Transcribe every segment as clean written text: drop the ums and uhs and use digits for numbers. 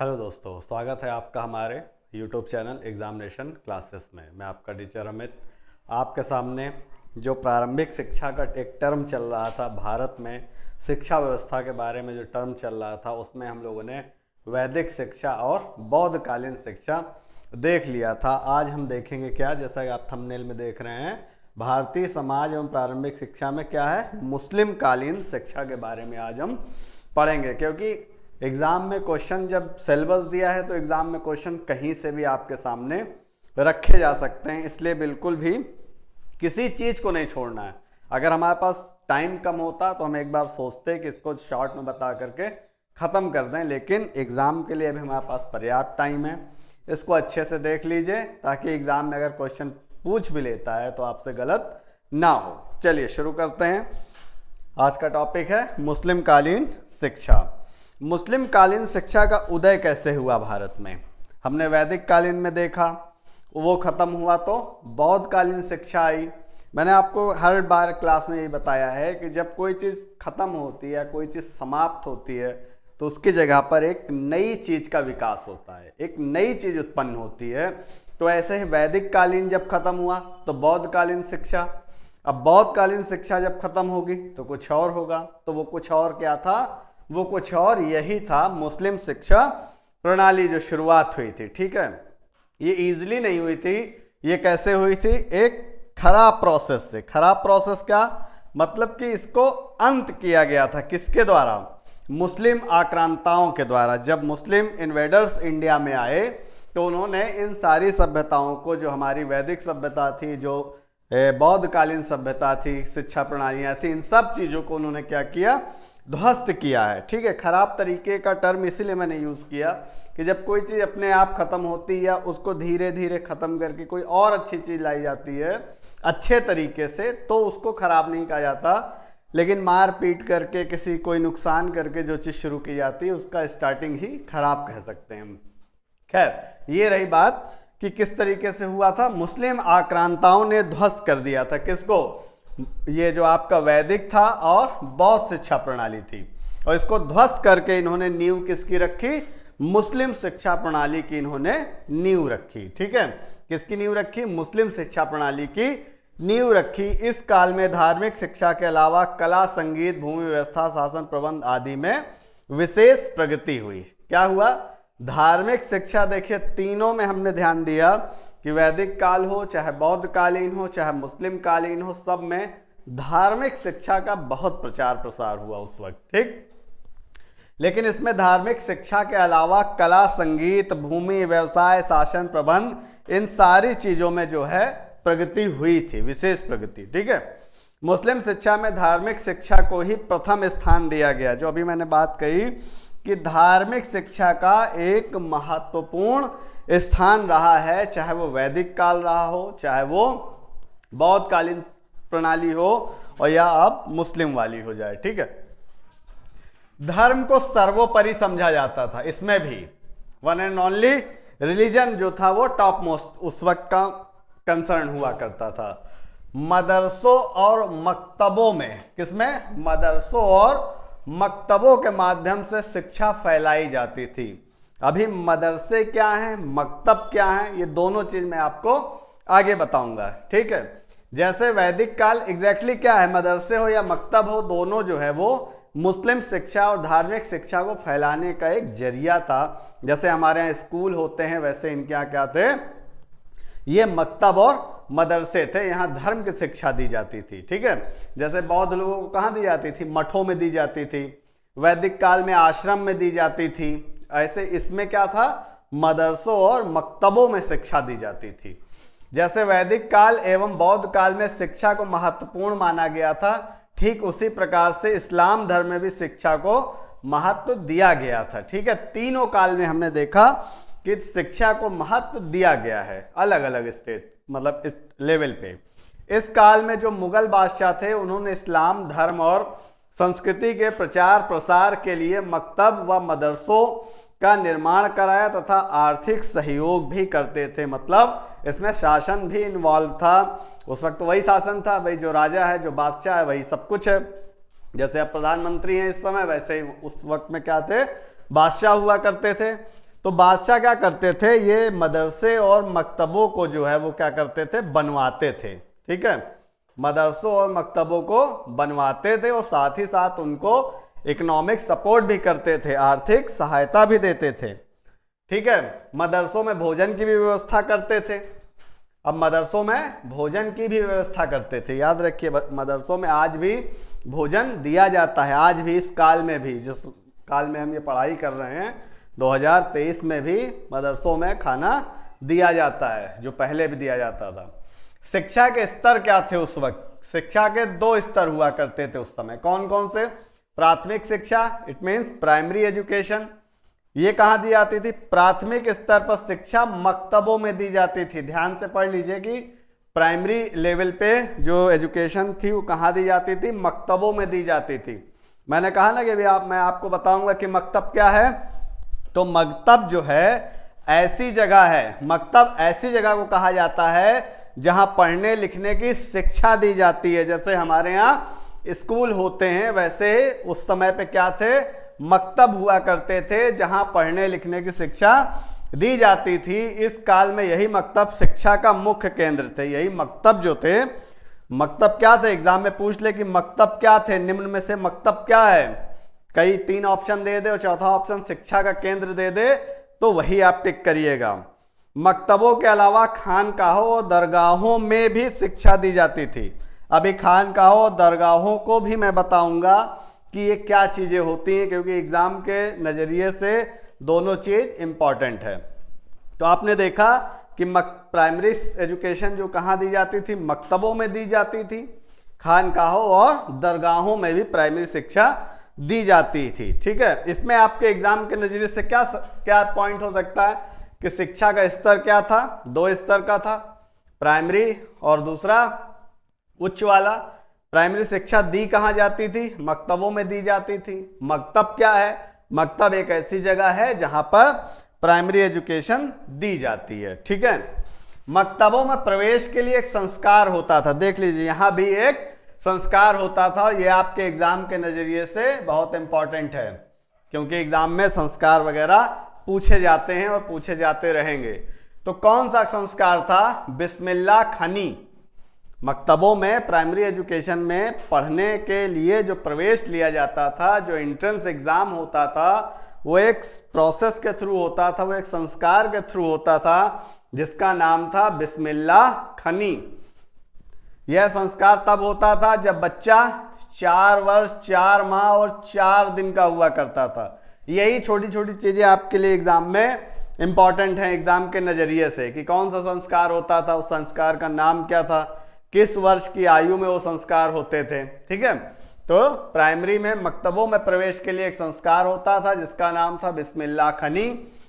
Hello दोस्तों, स्वागत है आपका हमारे यूट्यूब चैनल एग्जामिनेशन क्लासेस में। मैं आपका टीचर अमित आपके सामने जो प्रारंभिक शिक्षा का एक टर्म चल रहा था, भारत में शिक्षा व्यवस्था के बारे में जो टर्म चल रहा था, उसमें हम लोगों ने वैदिक शिक्षा और बौद्धकालीन शिक्षा देख लिया था। आज हम देखेंगे क्या, जैसा कि आप थंबनेल में देख रहे हैं, भारतीय समाज एवं प्रारंभिक शिक्षा में क्या है, मुस्लिम कालीन शिक्षा के बारे में आज हम पढ़ेंगे। क्योंकि एग्ज़ाम में क्वेश्चन जब सिलेबस दिया है तो एग्ज़ाम में क्वेश्चन कहीं से भी आपके सामने रखे जा सकते हैं, इसलिए बिल्कुल भी किसी चीज़ को नहीं छोड़ना है। अगर हमारे पास टाइम कम होता तो हम एक बार सोचते कि इसको शॉर्ट में बता करके ख़त्म कर दें, लेकिन एग्ज़ाम के लिए अभी हमारे पास पर्याप्त टाइम है। इसको अच्छे से देख लीजिए ताकि एग्ज़ाम में अगर क्वेश्चन पूछ भी लेता है तो आपसे गलत ना हो। चलिए शुरू करते हैं। आज का टॉपिक है मुस्लिम कालीन शिक्षा। मुस्लिम कालीन शिक्षा का उदय कैसे हुआ भारत में? हमने वैदिक कालीन में देखा, वो खत्म हुआ तो बौद्ध कालीन शिक्षा आई। मैंने आपको हर बार क्लास में यही बताया है कि जब कोई चीज़ खत्म होती है, कोई चीज़ समाप्त होती है, तो उसकी जगह पर एक नई चीज़ का विकास होता है, एक नई चीज़ उत्पन्न होती है। तो ऐसे ही वैदिक कालीन जब खत्म हुआ तो बौद्ध कालीन शिक्षा। अब बौद्ध कालीन शिक्षा जब खत्म होगी तो कुछ और होगा। तो वो कुछ और क्या था? वो कुछ और यही था, मुस्लिम शिक्षा प्रणाली जो शुरुआत हुई थी। ठीक है, ये इजीली नहीं हुई थी। ये कैसे हुई थी? एक खराब प्रोसेस से। खराब प्रोसेस क्या मतलब कि इसको अंत किया गया था किसके द्वारा? मुस्लिम आक्रांताओं के द्वारा। जब मुस्लिम इन्वेडर्स इंडिया में आए तो उन्होंने इन सारी सभ्यताओं को, जो हमारी वैदिक सभ्यता थी, जो बौद्धकालीन सभ्यता थी, शिक्षा प्रणालियाँ थी, इन सब चीज़ों को उन्होंने क्या किया? ध्वस्त किया है। ठीक है, खराब तरीके का टर्म इसीलिए मैंने यूज़ किया कि जब कोई चीज़ अपने आप ख़त्म होती है या उसको धीरे धीरे ख़त्म करके कोई और अच्छी चीज़ लाई जाती है अच्छे तरीके से, तो उसको ख़राब नहीं कहा जाता। लेकिन मार पीट करके, किसी कोई नुकसान करके जो चीज़ शुरू की जाती है उसका स्टार्टिंग ही खराब कह सकते हैं हम। खैर, ये रही बात कि किस तरीके से हुआ था। मुस्लिम आक्रांताओं ने ध्वस्त कर दिया था किसको? ये जो आपका वैदिक था और बौद्ध शिक्षा प्रणाली थी, और इसको ध्वस्त करके इन्होंने नींव किसकी रखी? मुस्लिम शिक्षा प्रणाली की इन्होंने नींव रखी। ठीक है, किसकी नींव रखी? मुस्लिम शिक्षा प्रणाली की नींव रखी। इस काल में धार्मिक शिक्षा के अलावा कला, संगीत, भूमि व्यवस्था, शासन प्रबंध आदि में विशेष प्रगति हुई। क्या हुआ? धार्मिक शिक्षा, देखिए तीनों में हमने ध्यान दिया कि वैदिक काल हो, चाहे बौद्ध कालीन हो, चाहे मुस्लिम कालीन हो, सब में धार्मिक शिक्षा का बहुत प्रचार प्रसार हुआ उस वक्त। ठीक, लेकिन इसमें धार्मिक शिक्षा के अलावा कला, संगीत, भूमि व्यवसाय, शासन प्रबंध, इन सारी चीजों में जो है प्रगति हुई थी, विशेष प्रगति। ठीक है, मुस्लिम शिक्षा में धार्मिक शिक्षा को ही प्रथम स्थान दिया गया। जो अभी मैंने बात कही कि धार्मिक शिक्षा का एक महत्वपूर्ण स्थान रहा है, चाहे वो वैदिक काल रहा हो, चाहे वो बौद्ध कालीन प्रणाली हो, और या अब मुस्लिम वाली हो जाए। ठीक है, धर्म को सर्वोपरि समझा जाता था। इसमें भी वन एंड ओनली रिलीजन जो था वो टॉप मोस्ट उस वक्त का कंसर्न हुआ करता था। मदरसों और मकतबों में, किसमें? मदरसों और मकतबों के माध्यम से शिक्षा फैलाई जाती थी। अभी मदरसे क्या हैं, मकतब क्या हैं, ये दोनों चीज मैं आपको आगे बताऊंगा। ठीक है, जैसे वैदिक काल एग्जैक्टली क्या है, मदरसे हो या मकतब हो, दोनों जो है वो मुस्लिम शिक्षा और धार्मिक शिक्षा को फैलाने का एक जरिया था। जैसे हमारे यहाँ स्कूल होते हैं, वैसे इनके यहाँ क्या थे? ये मकतब और मदरसे थे। यहाँ धर्म की शिक्षा दी जाती थी। ठीक है, जैसे बौद्ध लोगों को कहाँ दी जाती थी? मठों में दी जाती थी। वैदिक काल में आश्रम में दी जाती थी। ऐसे इसमें क्या था? मदरसों और मकतबों में शिक्षा दी जाती थी। जैसे वैदिक काल एवं बौद्ध काल में शिक्षा को महत्वपूर्ण माना गया था, ठीक उसी प्रकार से इस्लाम धर्म में भी शिक्षा को महत्व दिया गया था। ठीक है, तीनों काल में हमने देखा कि शिक्षा को महत्व दिया गया है, अलग अलग स्टेट, मतलब इस लेवल पे। इस काल में जो मुगल बादशाह थे, उन्होंने इस्लाम धर्म और संस्कृति के प्रचार प्रसार के लिए मकतब व मदरसों का निर्माण कराया तथा आर्थिक सहयोग भी करते थे। मतलब इसमें शासन भी इन्वॉल्व था। उस वक्त वही शासन था, भाई जो राजा है, जो बादशाह है, वही सब कुछ है। जैसे अब प्रधानमंत्री हैं इस समय, वैसे ही उस वक्त में क्या थे? बादशाह हुआ करते थे। तो बादशाह क्या करते थे, ये मदरसे और मकतबों को जो है वो क्या करते थे, बनवाते थे। ठीक है, मदरसों और मकतबों को बनवाते थे और साथ ही साथ उनको इकोनॉमिक सपोर्ट भी करते थे, आर्थिक सहायता भी देते थे। ठीक है, मदरसों में भोजन की भी व्यवस्था करते थे। अब मदरसों में भोजन की भी व्यवस्था करते थे, याद रखिए मदरसों में आज भी भोजन दिया जाता है, आज भी, इस काल में भी, जिस काल में हम ये पढ़ाई कर रहे हैं 2023 में भी मदरसों में खाना दिया जाता है, जो पहले भी दिया जाता था। शिक्षा के स्तर क्या थे उस वक्त, शिक्षा के 2 स्तर हुआ करते थे उस समय। कौन कौन से, प्राथमिक शिक्षा, इट मीन्स प्राइमरी एजुकेशन, ये कहाँ दी जाती थी, प्राथमिक स्तर पर शिक्षा मकतबों में दी जाती थी। ध्यान से पढ़ लीजिए कि प्राइमरी लेवल पे जो एजुकेशन थी वो कहाँ दी जाती थी, मकतबों में दी जाती थी। मैंने कहा ना कि मैं आपको बताऊंगा कि मकतब क्या है। तो मकतब जो है ऐसी जगह है, मकतब ऐसी जगह को कहा जाता है जहां पढ़ने लिखने की शिक्षा दी जाती है। जैसे हमारे यहाँ स्कूल होते हैं, वैसे उस समय पे क्या थे, मकतब हुआ करते थे जहां पढ़ने लिखने की शिक्षा दी जाती थी। इस काल में यही मकतब शिक्षा का मुख्य केंद्र थे। यही मकतब जो थे, मकतब क्या थे, एग्जाम में पूछ ले कि मकतब क्या थे, निम्न में से मकतब क्या है, कई 3 ऑप्शन दे दे और चौथा ऑप्शन शिक्षा का केंद्र दे दे तो वही आप टिक करिएगा। मकतबों के अलावा खानकाहों और दरगाहों में भी शिक्षा दी जाती थी। अभी खानकाहों और दरगाहों को भी मैं बताऊंगा कि ये क्या चीजें होती हैं, क्योंकि एग्जाम के नजरिए से दोनों चीज इंपॉर्टेंट है। तो आपने देखा कि प्राइमरी एजुकेशन जो कहाँ दी जाती थी, मकतबों में दी जाती थी, खानकाहों और दरगाहों में भी प्राइमरी शिक्षा दी जाती थी। ठीक है, इसमें आपके एग्जाम के नजरिए से क्या क्या पॉइंट हो सकता है कि शिक्षा का स्तर क्या था, 2 स्तर का था, प्राइमरी और दूसरा उच्च वाला। प्राइमरी शिक्षा दी कहाँ जाती थी, मकतबों में दी जाती थी। मकतब क्या है, मकतब एक ऐसी जगह है जहां पर प्राइमरी एजुकेशन दी जाती है। ठीक है, मकतबों में प्रवेश के लिए एक संस्कार होता था, देख लीजिए यहां भी एक संस्कार होता था। ये आपके एग्जाम के नजरिए से बहुत इंपॉर्टेंट है, क्योंकि एग्जाम में संस्कार वगैरह पूछे जाते हैं और पूछे जाते रहेंगे। तो कौन सा संस्कार था, बिस्मिल्लाह खनी। मकतबों में प्राइमरी एजुकेशन में पढ़ने के लिए जो प्रवेश लिया जाता था, जो एंट्रेंस एग्जाम होता था, वो एक प्रोसेस के थ्रू होता था, वो एक संस्कार के थ्रू होता था जिसका नाम था बिस्मिल्लाह खनी। यह संस्कार तब होता था जब बच्चा 4 वर्ष 4 माह और 4 दिन का हुआ करता था। यही छोटी छोटी चीजें आपके लिए एग्जाम में इंपॉर्टेंट हैं, एग्जाम के नजरिए से, कि कौन सा संस्कार होता था, उस संस्कार का नाम क्या था, किस वर्ष की आयु में वो संस्कार होते थे। ठीक है, तो प्राइमरी में मकतबों में प्रवेश के लिए एक संस्कार होता था जिसका नाम था बिस्मिल्लाह खनी।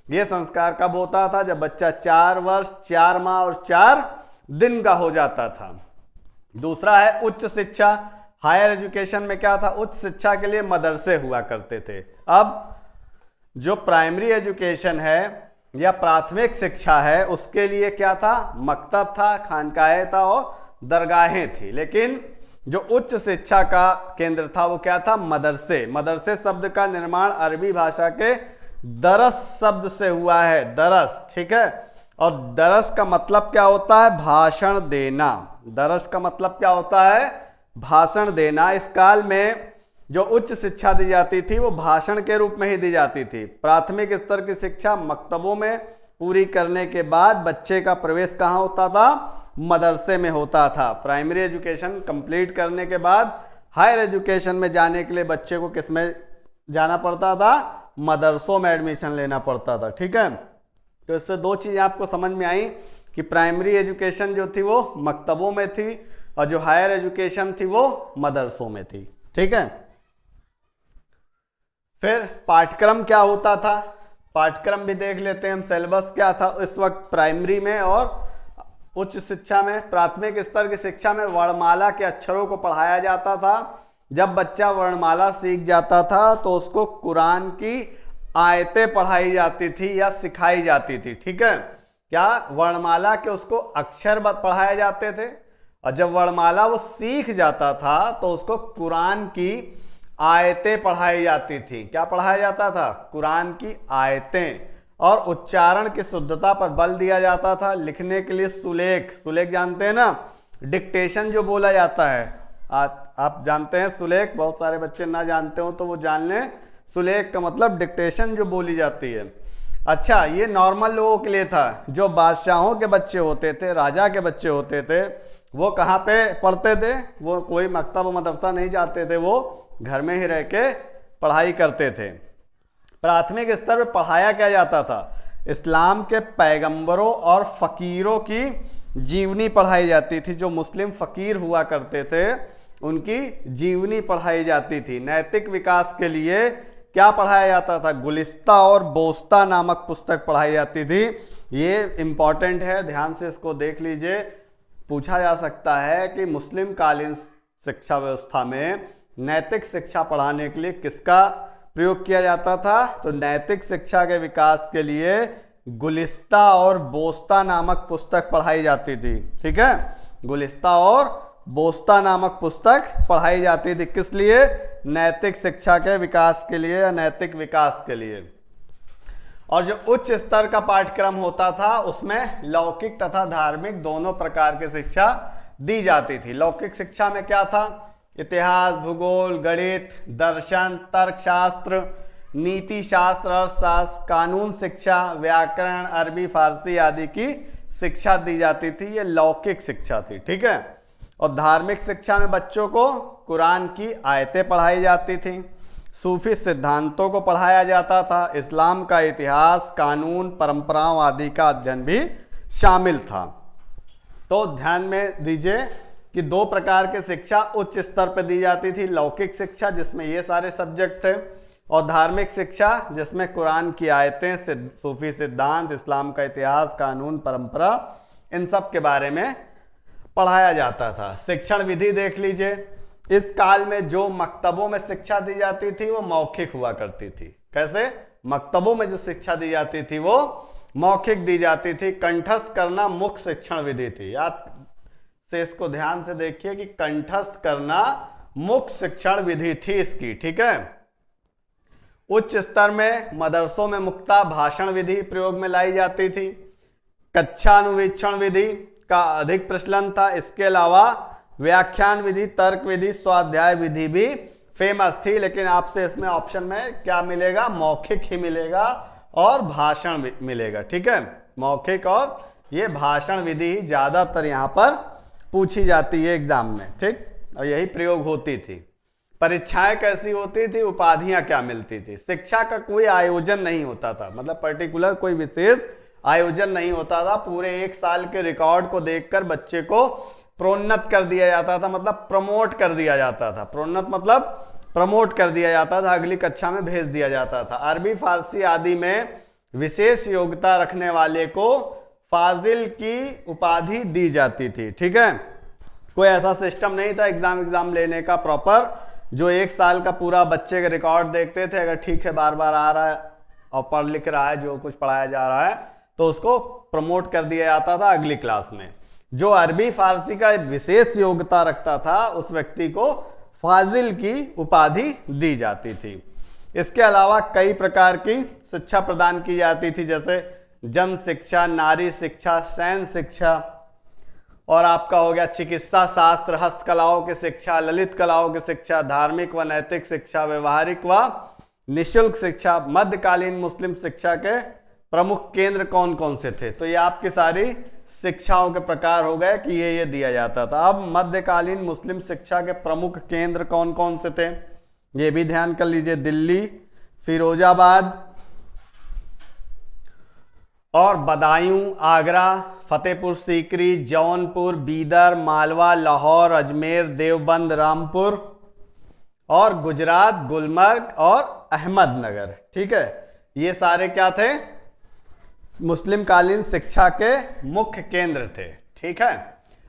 ये संस्कार कब होता था, जब बच्चा 4 वर्ष 4 माह और 4 दिन का हो जाता था। दूसरा है उच्च शिक्षा, हायर एजुकेशन में क्या था, उच्च शिक्षा के लिए मदरसे हुआ करते थे। अब जो प्राइमरी एजुकेशन है या प्राथमिक शिक्षा है उसके लिए क्या था, मकतब था, खानकाहें था और दरगाहें थी। लेकिन जो उच्च शिक्षा का केंद्र था वो क्या था, मदरसे। मदरसे शब्द का निर्माण अरबी भाषा के दरस शब्द से हुआ है, दरस। ठीक है, और दरस का मतलब क्या होता है, भाषण देना। दरस का मतलब क्या होता है, भाषण देना। इस काल में जो उच्च शिक्षा दी जाती थी वो भाषण के रूप में ही दी जाती थी। प्राथमिक स्तर की शिक्षा मकतबों में पूरी करने के बाद बच्चे का प्रवेश कहाँ होता था, मदरसे में होता था। प्राइमरी एजुकेशन कंप्लीट करने के बाद हायर एजुकेशन में जाने के लिए बच्चे को किस में जाना पड़ता था, मदरसों में एडमिशन लेना पड़ता था। ठीक है, तो इससे 2 चीजें आपको समझ में आई कि प्राइमरी एजुकेशन जो थी वो मकतबों में थी और जो हायर एजुकेशन थी वो मदरसों में थी। ठीक है, फिर पाठ्यक्रम क्या होता था, पाठ्यक्रम भी देख लेते हैं हम। सिलेबस क्या था इस वक्त प्राइमरी में और उच्च शिक्षा में। प्राथमिक स्तर की शिक्षा में वर्णमाला के अक्षरों को पढ़ाया जाता था। जब बच्चा वर्णमाला सीख जाता था तो उसको कुरान की आयतें पढ़ाई जाती थी या सिखाई जाती थी। ठीक है, क्या वर्णमाला के उसको अक्षर पढ़ाए जाते थे, और जब वर्णमाला वो सीख जाता था तो उसको कुरान की आयतें पढ़ाई जाती थी। क्या पढ़ाया जाता था, कुरान की आयतें। और उच्चारण की शुद्धता पर बल दिया जाता था। लिखने के लिए सुलेख, सुलेख जानते हैं ना, डिक्टेशन जो बोला जाता है, आप जानते हैं सुलेख, बहुत सारे बच्चे ना जानते हो तो वो जान लें, सुलेख का मतलब डिक्टेशन जो बोली जाती है। अच्छा, ये नॉर्मल लोगों के लिए था। जो बादशाहों के बच्चे होते थे, राजा के बच्चे होते थे, वो कहाँ पे पढ़ते थे? वो कोई मकतब मदरसा नहीं जाते थे, वो घर में ही रह के पढ़ाई करते थे। प्राथमिक स्तर पर पढ़ाया क्या जाता था? इस्लाम के पैगंबरों और फ़कीरों की जीवनी पढ़ाई जाती थी। जो मुस्लिम फ़कीर हुआ करते थे उनकी जीवनी पढ़ाई जाती थी। नैतिक विकास के लिए क्या पढ़ाया जाता था? गुलिस्ता और बोस्ता नामक पुस्तक पढ़ाई जाती थी। ये इम्पॉर्टेंट है, ध्यान से इसको देख लीजिए। पूछा जा सकता है कि मुस्लिम कालीन शिक्षा व्यवस्था में नैतिक शिक्षा पढ़ाने के लिए किसका प्रयोग किया जाता था? तो नैतिक शिक्षा के विकास के लिए गुलिस्ता और बोस्ता नामक पुस्तक पढ़ाई जाती थी। ठीक है, गुलिस्ता और बोस्ता नामक पुस्तक पढ़ाई जाती थी। किस लिए? नैतिक शिक्षा के विकास के लिए या नैतिक विकास के लिए। और जो उच्च स्तर का पाठ्यक्रम होता था उसमें लौकिक तथा धार्मिक दोनों प्रकार की शिक्षा दी जाती थी। लौकिक शिक्षा में क्या था? इतिहास, भूगोल, गणित, दर्शन, तर्कशास्त्र, नीति शास्त्र, अर्थशास्त्र, कानून शिक्षा, व्याकरण, अरबी, फारसी आदि की शिक्षा दी जाती थी। ये लौकिक शिक्षा थी। ठीक है। और धार्मिक शिक्षा में बच्चों को कुरान की आयतें पढ़ाई जाती थी, सूफी सिद्धांतों को पढ़ाया जाता था, इस्लाम का इतिहास, कानून, परंपराओं आदि का अध्ययन भी शामिल था। तो ध्यान में दीजिए कि दो प्रकार की शिक्षा उच्च स्तर पर दी जाती थी। लौकिक शिक्षा जिसमें ये सारे सब्जेक्ट थे, और धार्मिक शिक्षा जिसमें कुरान की आयतें, सूफी सिद्धांत, इस्लाम का इतिहास, कानून, परंपरा, इन सब के बारे में पढ़ाया जाता था। शिक्षण विधि देख लीजिए। इस काल में जो मकतबों में शिक्षा दी जाती थी वो मौखिक हुआ करती थी। कैसे? मकतबों में जो शिक्षा दी जाती थी वो मौखिक दी जाती थी। कंठस्थ करना मुख्य शिक्षण विधि थी। याद से इसको ध्यान से देखिए कि कंठस्थ करना मुख्य शिक्षण विधि थी इसकी। ठीक है। उच्च स्तर में मदरसों में मुक्ता भाषण विधि प्रयोग में लाई जाती थी। कक्षानुवीक्षण विधि का अधिक प्रचलन था। इसके अलावा व्याख्यान विधि, तर्क विधि, स्वाध्याय विधि भी फेमस थी। लेकिन आपसे इसमें ऑप्शन में क्या मिलेगा? मौखिक ही मिलेगा और भाषण मिलेगा। ठीक है, मौखिक और ये भाषण विधि ज्यादातर यहाँ पर पूछी जाती है एग्जाम में। ठीक, और यही प्रयोग होती थी। परीक्षाएं कैसी होती थी? उपाधियां क्या मिलती थी? शिक्षा का कोई आयोजन नहीं होता था, मतलब पर्टिकुलर कोई विशेष आयोजन नहीं होता था। पूरे एक साल के रिकॉर्ड को देखकर बच्चे को प्रोन्नत कर दिया जाता था, मतलब प्रमोट कर दिया जाता था। प्रोन्नत मतलब प्रमोट कर दिया जाता था, अगली कक्षा में भेज दिया जाता था। अरबी, फारसी आदि में विशेष योग्यता रखने वाले को फाजिल की उपाधि दी जाती थी। ठीक है, कोई ऐसा सिस्टम नहीं था एग्जाम लेने का प्रॉपर। जो एक साल का पूरा बच्चे के रिकॉर्ड देखते थे, अगर ठीक है बार बार आ रहा है और पढ़ लिख रहा है, जो कुछ पढ़ाया जा रहा है, तो उसको प्रमोट कर दिया जाता था अगली क्लास में। जो अरबी फारसी का विशेष योग्यता रखता था उस व्यक्ति को फाजिल की उपाधि दी जाती थी। इसके अलावा कई प्रकार की शिक्षा प्रदान की जाती थी, जैसे जन शिक्षा, नारी शिक्षा, सैन्य शिक्षा, और आपका हो गया चिकित्सा शास्त्र, हस्तकलाओं की शिक्षा, ललित कलाओं की शिक्षा, धार्मिक व नैतिक शिक्षा, व्यवहारिक व निःशुल्क शिक्षा। मध्यकालीन मुस्लिम शिक्षा के प्रमुख केंद्र कौन कौन से थे? तो ये आपकी सारी शिक्षाओं के प्रकार हो गए कि ये दिया जाता था। अब मध्यकालीन मुस्लिम शिक्षा के प्रमुख केंद्र कौन कौन से थे ये भी ध्यान कर लीजिए। दिल्ली, फिरोजाबाद और बदायूं, आगरा, फतेहपुर सीकरी, जौनपुर, बीदर, मालवा, लाहौर, अजमेर, देवबंद, रामपुर, और गुजरात, गुलमर्ग और अहमदनगर। ठीक है, ये सारे क्या थे? मुस्लिम कालीन शिक्षा के मुख्य केंद्र थे। ठीक है,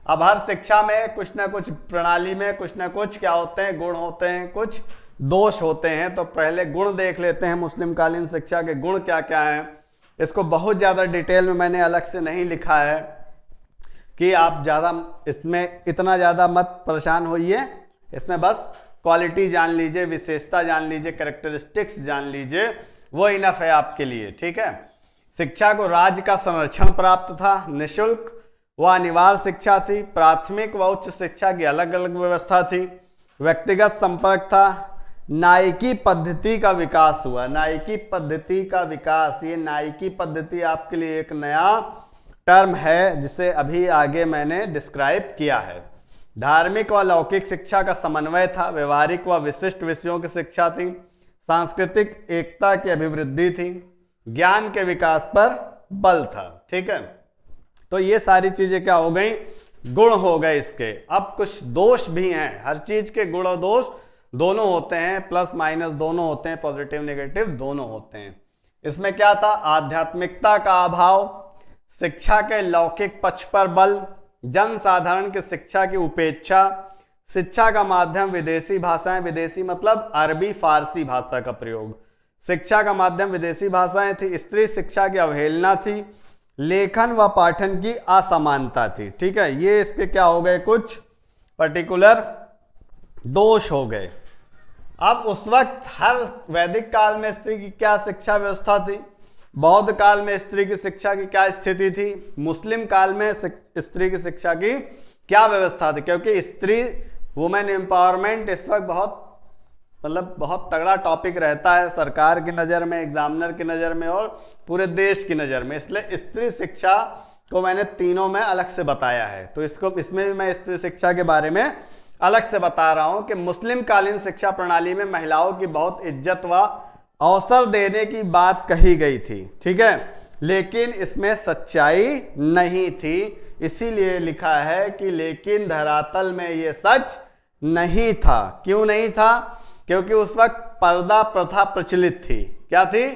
अब हर शिक्षा में कुछ ना कुछ प्रणाली में कुछ ना कुछ क्या होते हैं? गुण होते हैं, कुछ दोष होते हैं। तो पहले गुण देख लेते हैं। मुस्लिम कालीन शिक्षा के गुण क्या क्या हैं। इसको बहुत ज़्यादा डिटेल में मैंने अलग से नहीं लिखा है कि आप ज़्यादा इसमें इतना ज़्यादा मत परेशान होइए। इसमें बस क्वालिटी जान लीजिए, विशेषता जान लीजिए, कैरेक्टरिस्टिक्स जान लीजिए, वो इनफ है आपके लिए। ठीक है, शिक्षा को राज्य का संरक्षण प्राप्त था, निःशुल्क व अनिवार्य शिक्षा थी, प्राथमिक व उच्च शिक्षा की अलग अलग व्यवस्था थी, व्यक्तिगत संपर्क था, नाइकी पद्धति का विकास हुआ। नाइकी पद्धति का विकास, ये नाइकी पद्धति आपके लिए एक नया टर्म है जिसे अभी आगे मैंने डिस्क्राइब किया है। धार्मिक व लौकिक शिक्षा का समन्वय था, व्यवहारिक व विशिष्ट विषयों की शिक्षा थी, सांस्कृतिक एकता की अभिवृद्धि थी, ज्ञान के विकास पर बल था। ठीक है, तो ये सारी चीजें क्या हो गई, गुण हो गए इसके। अब कुछ दोष भी हैं, हर चीज के गुण और दोष दोनों होते हैं, प्लस माइनस दोनों होते हैं, पॉजिटिव नेगेटिव दोनों होते हैं। इसमें क्या था, आध्यात्मिकता का अभाव, शिक्षा के लौकिक पक्ष पर बल, जनसाधारण की शिक्षा की उपेक्षा, शिक्षा का माध्यम विदेशी भाषाएं, विदेशी मतलब अरबी फारसी भाषा का प्रयोग, शिक्षा का माध्यम विदेशी भाषाएं थी, स्त्री शिक्षा की अवहेलना थी, लेखन व पाठन की असमानता थी। ठीक है, ये इसके क्या हो गए, कुछ पर्टिकुलर दोष हो गए। अब उस वक्त हर वैदिक काल में स्त्री की क्या शिक्षा व्यवस्था थी, बौद्ध काल में स्त्री की शिक्षा की क्या स्थिति थी, मुस्लिम काल में स्त्री की शिक्षा की क्या व्यवस्था थी, क्योंकि स्त्री वुमेन एम्पावरमेंट इस वक्त बहुत तगड़ा टॉपिक रहता है सरकार की नज़र में, एग्जामिनर की नज़र में और पूरे देश की नज़र में। इसलिए स्त्री शिक्षा को मैंने तीनों में अलग से बताया है, तो इसमें भी मैं स्त्री शिक्षा के बारे में अलग से बता रहा हूं कि मुस्लिम कालीन शिक्षा प्रणाली में महिलाओं की बहुत इज्जत व अवसर देने की बात कही गई थी। ठीक है, लेकिन इसमें सच्चाई नहीं थी, इसीलिए लिखा है कि लेकिन धरातल में ये सच नहीं था। क्यों नहीं था, क्योंकि उस वक्त पर्दा प्रथा प्रचलित थी। क्या थी,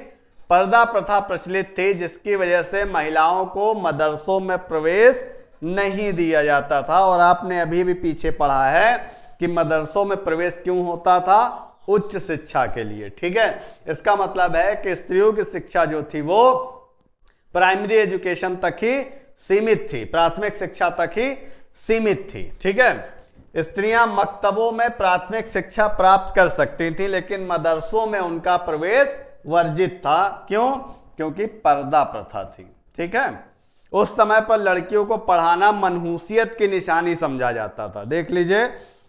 पर्दा प्रथा प्रचलित थी, जिसकी वजह से महिलाओं को मदरसों में प्रवेश नहीं दिया जाता था। और आपने अभी भी पीछे पढ़ा है कि मदरसों में प्रवेश क्यों होता था, उच्च शिक्षा के लिए। ठीक है, इसका मतलब है कि स्त्रियों की शिक्षा जो थी वो प्राइमरी एजुकेशन तक ही सीमित थी, प्राथमिक शिक्षा तक ही सीमित थी। ठीक है, स्त्रियां मक्तबों में प्राथमिक शिक्षा प्राप्त कर सकती थी, लेकिन मदरसों में उनका प्रवेश वर्जित था। क्यों, क्योंकि पर्दा प्रथा थी। ठीक है, उस समय पर लड़कियों को पढ़ाना मनहूसियत की निशानी समझा जाता था। देख लीजिए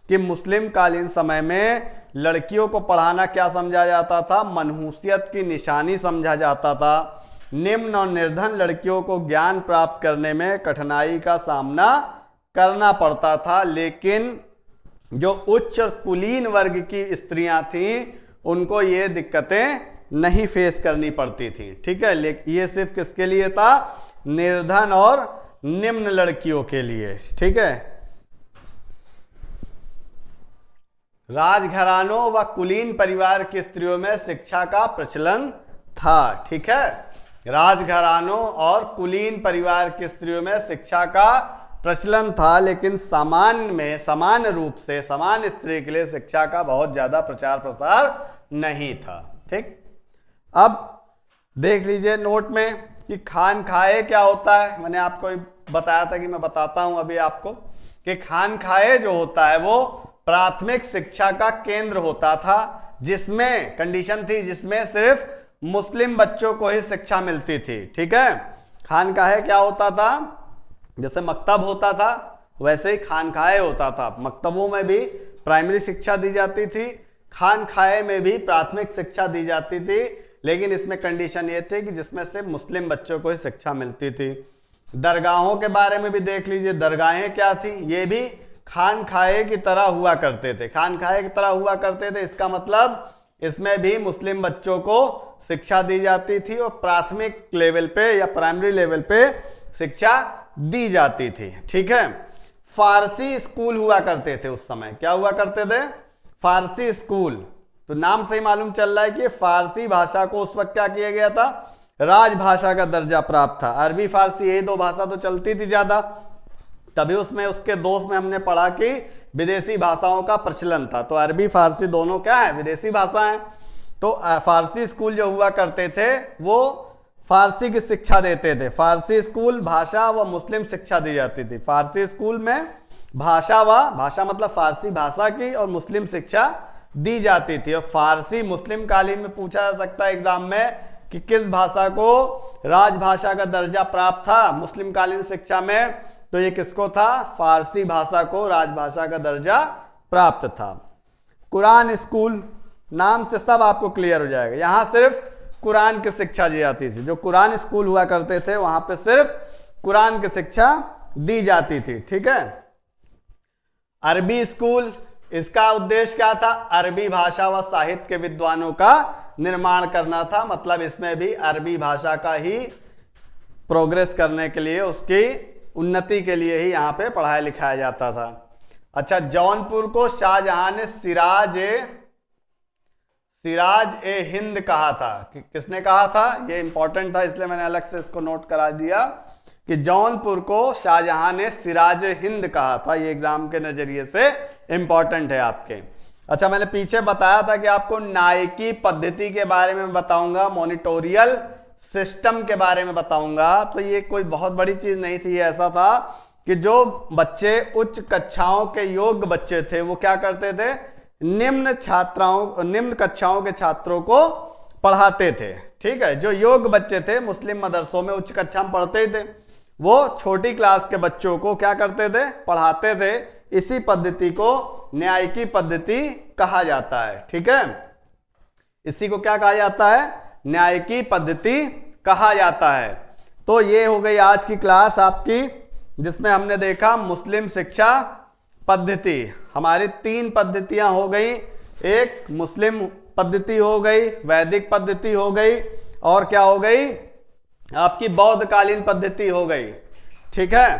कि मुस्लिम कालीन समय में लड़कियों को पढ़ाना क्या समझा जाता था, मनहूसियत की निशानी समझा जाता था। निम्न और निर्धन लड़कियों को ज्ञान प्राप्त करने में कठिनाई का सामना करना पड़ता था, लेकिन जो उच्च और कुलीन वर्ग की स्त्रियां थीं उनको ये दिक्कतें नहीं फेस करनी पड़ती थी। ठीक है, ये सिर्फ किसके लिए था, निर्धन और निम्न लड़कियों के लिए। ठीक है, राजघरानों व कुलीन परिवार की स्त्रियों में शिक्षा का प्रचलन था। ठीक है, राजघरानों और कुलीन परिवार की स्त्रियों में शिक्षा का प्रचलन था, लेकिन समान रूप से समान स्त्री के लिए शिक्षा का बहुत ज्यादा प्रचार प्रसार नहीं था। ठीक, अब देख लीजिए नोट में कि खान खाए क्या होता है। मैंने आपको बताया था कि मैं बताता हूं अभी आपको कि खान खाए जो होता है वो प्राथमिक शिक्षा का केंद्र होता था, जिसमें कंडीशन थी, जिसमें सिर्फ मुस्लिम बच्चों को ही शिक्षा मिलती थी। ठीक है, खानकाहे क्या होता था, जैसे मकतब होता था वैसे ही खानकाहे होता था। मकतबों में भी प्राइमरी शिक्षा दी जाती थी, खानकाहे में भी प्राथमिक शिक्षा दी जाती थी, लेकिन इसमें कंडीशन ये थी कि जिसमें से मुस्लिम बच्चों को ही शिक्षा मिलती थी। दरगाहों के बारे में भी देख लीजिए, दरगाहें क्या थी, ये भी खानकाहे की तरह हुआ करते थे। खानकाहे की तरह हुआ करते थे, इसका मतलब इसमें भी मुस्लिम बच्चों को शिक्षा दी जाती थी और प्राथमिक लेवल पे या प्राइमरी लेवल पे शिक्षा दी जाती थी। ठीक है, फारसी स्कूल हुआ करते थे उस समय। क्या हुआ करते थे, फारसी स्कूल। तो नाम से ही मालूम चल रहा है कि फारसी भाषा को उस वक्त क्या किया गया था, राजभाषा का दर्जा प्राप्त था। अरबी फारसी यही दो भाषा तो चलती थी ज्यादा, तभी उसमें उसके दोष में हमने पढ़ा कि विदेशी भाषाओं का प्रचलन था। तो अरबी फारसी दोनों क्या है, विदेशी भाषा है। तो फारसी स्कूल जो हुआ करते थे वो फारसी की शिक्षा देते थे। फारसी स्कूल भाषा व मुस्लिम शिक्षा दी जाती थी। फारसी स्कूल में भाषा मतलब फारसी भाषा की और मुस्लिम शिक्षा दी जाती थी। और फारसी मुस्लिम कालीन में पूछा जा सकता है एग्जाम में कि किस भाषा को राजभाषा का दर्जा प्राप्त था मुस्लिम कालीन शिक्षा में, तो ये किसको था? फारसी भाषा को राजभाषा का दर्जा प्राप्त था। कुरान स्कूल नाम से सब आपको क्लियर हो जाएगा। यहां सिर्फ कुरान की शिक्षा दी जाती थी। जो कुरान स्कूल हुआ करते थे वहां पे सिर्फ कुरान की शिक्षा दी जाती थी। ठीक है। अरबी स्कूल, इसका उद्देश्य क्या था? अरबी भाषा व साहित्य के विद्वानों का निर्माण करना था। मतलब इसमें भी अरबी भाषा का ही प्रोग्रेस करने के लिए, उसकी उन्नति के लिए ही यहाँ पे पढ़ाया लिखाया जाता था। अच्छा, जौनपुर को शाहजहां ने सिराज ए हिंद कहा था। किसने कहा था? ये इंपॉर्टेंट था इसलिए मैंने अलग से इसको नोट करा दिया कि जौनपुर को शाहजहां ने सिराज ए हिंद कहा था। ये एग्जाम के नजरिए से इंपॉर्टेंट है आपके। अच्छा, मैंने पीछे बताया था कि आपको नायकी पद्धति के बारे में बताऊंगा, मॉनिटोरियल सिस्टम के बारे में बताऊंगा। तो ये कोई बहुत बड़ी चीज नहीं थी। ये ऐसा था कि जो बच्चे उच्च कक्षाओं के योग्य बच्चे थे वो क्या करते थे? निम्न कक्षाओं के छात्रों को पढ़ाते थे। ठीक है। जो योग्य बच्चे थे मुस्लिम मदरसों में उच्च कक्षा में पढ़ते थे, वो छोटी क्लास के बच्चों को क्या करते थे? पढ़ाते थे। इसी पद्धति को न्यायिकी पद्धति कहा जाता है। ठीक है। इसी को क्या कहा जाता है? न्यायिकी पद्धति कहा जाता है। तो ये हो गई आज की क्लास आपकी, जिसमें हमने देखा मुस्लिम शिक्षा पद्धति। हमारी 3 पद्धतियां हो गई। एक मुस्लिम पद्धति हो गई, वैदिक पद्धति हो गई, और क्या हो गई? आपकी बौद्धकालीन पद्धति हो गई। ठीक है।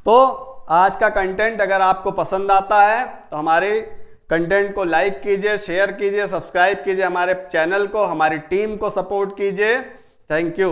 तो आज का कंटेंट अगर आपको पसंद आता है तो हमारे कंटेंट को लाइक कीजिए, शेयर कीजिए, सब्सक्राइब कीजिए, हमारे चैनल को, हमारी टीम को सपोर्ट कीजिए। Thank you.